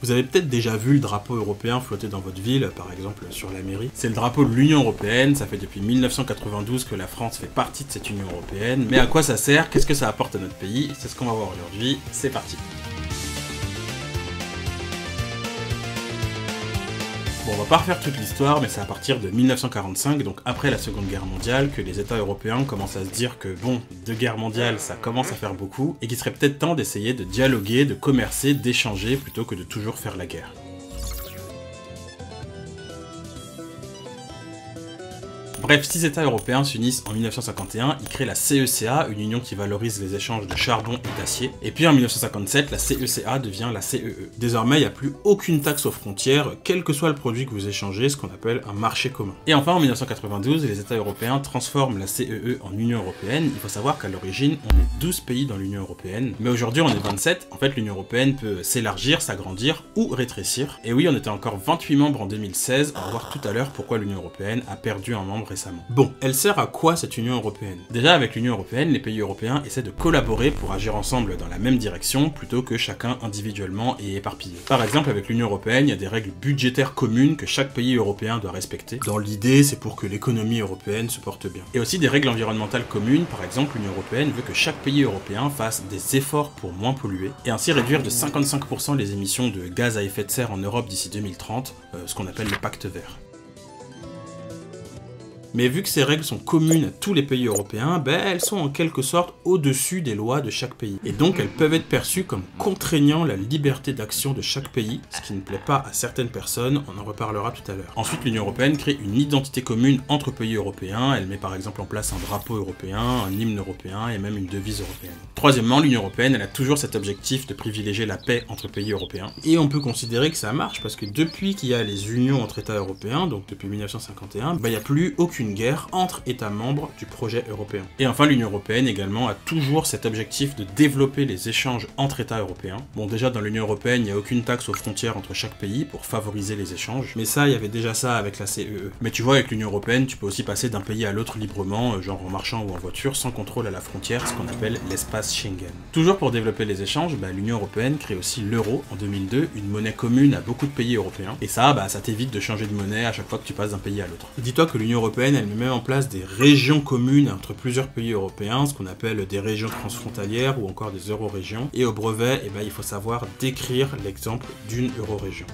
Vous avez peut-être déjà vu le drapeau européen flotter dans votre ville, par exemple sur la mairie. C'est le drapeau de l'Union européenne, ça fait depuis 1992 que la France fait partie de cette Union européenne. Mais à quoi ça sert? Qu'est-ce que ça apporte à notre pays? C'est ce qu'on va voir aujourd'hui, c'est parti. Bon, on va pas refaire toute l'histoire, mais c'est à partir de 1945, donc après la Seconde Guerre mondiale, que les États européens commencent à se dire que bon, 2 guerres mondiales, ça commence à faire beaucoup, et qu'il serait peut-être temps d'essayer de dialoguer, de commercer, d'échanger, plutôt que de toujours faire la guerre. Bref, 6 États européens s'unissent en 1951, ils créent la CECA, une union qui valorise les échanges de charbon et d'acier. Et puis en 1957, la CECA devient la CEE. Désormais, il n'y a plus aucune taxe aux frontières, quel que soit le produit que vous échangez, ce qu'on appelle un marché commun. Et enfin, en 1992, les États européens transforment la CEE en Union européenne. Il faut savoir qu'à l'origine, on est 12 pays dans l'Union européenne, mais aujourd'hui on est 27. En fait, l'Union européenne peut s'élargir, s'agrandir ou rétrécir. Et oui, on était encore 28 membres en 2016, on va voir tout à l'heure pourquoi l'Union européenne a perdu un membre récemment. Bon, elle sert à quoi cette Union européenne? Déjà, avec l'Union européenne, les pays européens essaient de collaborer pour agir ensemble dans la même direction, plutôt que chacun individuellement et éparpillé. Par exemple, avec l'Union européenne, il y a des règles budgétaires communes que chaque pays européen doit respecter. Dans l'idée, c'est pour que l'économie européenne se porte bien. Et aussi des règles environnementales communes, par exemple, l'Union européenne veut que chaque pays européen fasse des efforts pour moins polluer, et ainsi réduire de 55% les émissions de gaz à effet de serre en Europe d'ici 2030, ce qu'on appelle le pacte vert. Mais vu que ces règles sont communes à tous les pays européens, elles sont en quelque sorte au-dessus des lois de chaque pays. Et donc elles peuvent être perçues comme contraignant la liberté d'action de chaque pays, ce qui ne plaît pas à certaines personnes, on en reparlera tout à l'heure. Ensuite, l'Union européenne crée une identité commune entre pays européens, elle met par exemple en place un drapeau européen, un hymne européen et même une devise européenne. Troisièmement, l'Union européenne, elle a toujours cet objectif de privilégier la paix entre pays européens. Et on peut considérer que ça marche parce que depuis qu'il y a les unions entre États européens, donc depuis 1951, il n'y a plus aucune guerre entre États membres du projet européen. Et enfin, l'Union européenne également a toujours cet objectif de développer les échanges entre États européens. Bon, déjà dans l'Union européenne, il n'y a aucune taxe aux frontières entre chaque pays pour favoriser les échanges, mais ça, il y avait déjà ça avec la CEE. Mais tu vois, avec l'Union européenne, tu peux aussi passer d'un pays à l'autre librement, genre en marchant ou en voiture, sans contrôle à la frontière, ce qu'on appelle l'espace Schengen. Toujours pour développer les échanges, l'Union européenne crée aussi l'euro en 2002, une monnaie commune à beaucoup de pays européens. Et ça t'évite de changer de monnaie à chaque fois que tu passes d'un pays à l'autre. Dis-toi que l'Union européenne, elle met même en place des régions communes entre plusieurs pays européens, ce qu'on appelle des régions transfrontalières ou encore des eurorégions. Et au brevet, il faut savoir décrire l'exemple d'une eurorégion.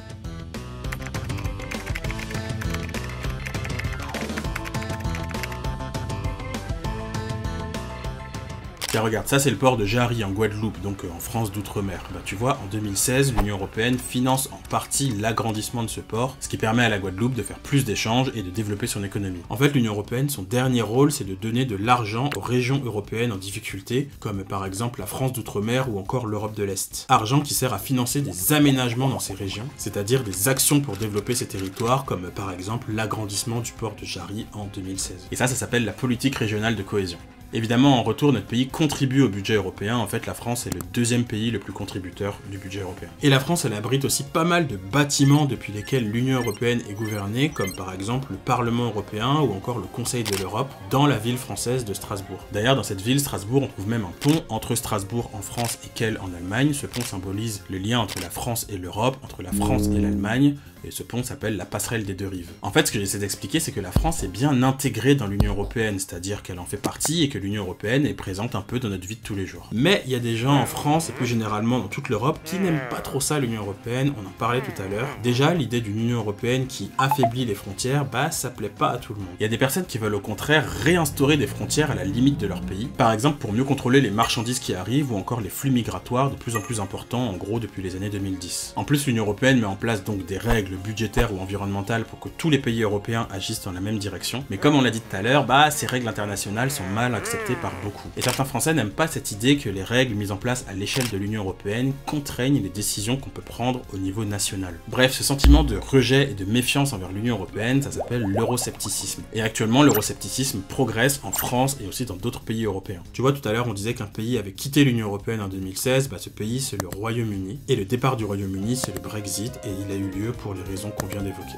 Tiens, regarde, ça c'est le port de Jarry en Guadeloupe, donc en France d'outre-mer. Tu vois, en 2016, l'Union européenne finance en partie l'agrandissement de ce port, ce qui permet à la Guadeloupe de faire plus d'échanges et de développer son économie. En fait, l'Union européenne, son dernier rôle, c'est de donner de l'argent aux régions européennes en difficulté, comme par exemple la France d'outre-mer ou encore l'Europe de l'Est. Argent qui sert à financer des aménagements dans ces régions, c'est-à-dire des actions pour développer ces territoires, comme par exemple l'agrandissement du port de Jarry en 2016. Et ça s'appelle la politique régionale de cohésion. Évidemment, en retour, notre pays contribue au budget européen. En fait, la France est le deuxième pays le plus contributeur du budget européen. Et la France, elle abrite aussi pas mal de bâtiments depuis lesquels l'Union européenne est gouvernée, comme par exemple le Parlement européen ou encore le Conseil de l'Europe, dans la ville française de Strasbourg. D'ailleurs, dans cette ville, Strasbourg, on trouve même un pont entre Strasbourg en France et Kiel en Allemagne. Ce pont symbolise le lien entre la France et l'Europe, entre la France et l'Allemagne. Et ce pont s'appelle la passerelle des deux rives. En fait, ce que j'essaie d'expliquer, c'est que la France est bien intégrée dans l'Union européenne, c'est-à-dire qu'elle en fait partie et que l'Union européenne est présente un peu dans notre vie de tous les jours. Mais il y a des gens en France et plus généralement dans toute l'Europe qui n'aiment pas trop ça, l'Union européenne, on en parlait tout à l'heure. Déjà, l'idée d'une Union européenne qui affaiblit les frontières, ça plaît pas à tout le monde. Il y a des personnes qui veulent au contraire réinstaurer des frontières à la limite de leur pays, par exemple pour mieux contrôler les marchandises qui arrivent ou encore les flux migratoires de plus en plus importants, en gros depuis les années 2010. En plus, l'Union européenne met en place donc des règles budgétaires ou environnementales pour que tous les pays européens agissent dans la même direction. Mais comme on l'a dit tout à l'heure, ces règles internationales sont mal acceptées par beaucoup. Et certains Français n'aiment pas cette idée que les règles mises en place à l'échelle de l'Union européenne contraignent les décisions qu'on peut prendre au niveau national. Bref, ce sentiment de rejet et de méfiance envers l'Union européenne, ça s'appelle l'euroscepticisme. Et actuellement, l'euroscepticisme progresse en France et aussi dans d'autres pays européens. Tu vois, tout à l'heure, on disait qu'un pays avait quitté l'Union européenne en 2016, ce pays, c'est le Royaume-Uni. Et le départ du Royaume-Uni, c'est le Brexit, et il a eu lieu pour les raisons qu'on vient d'évoquer.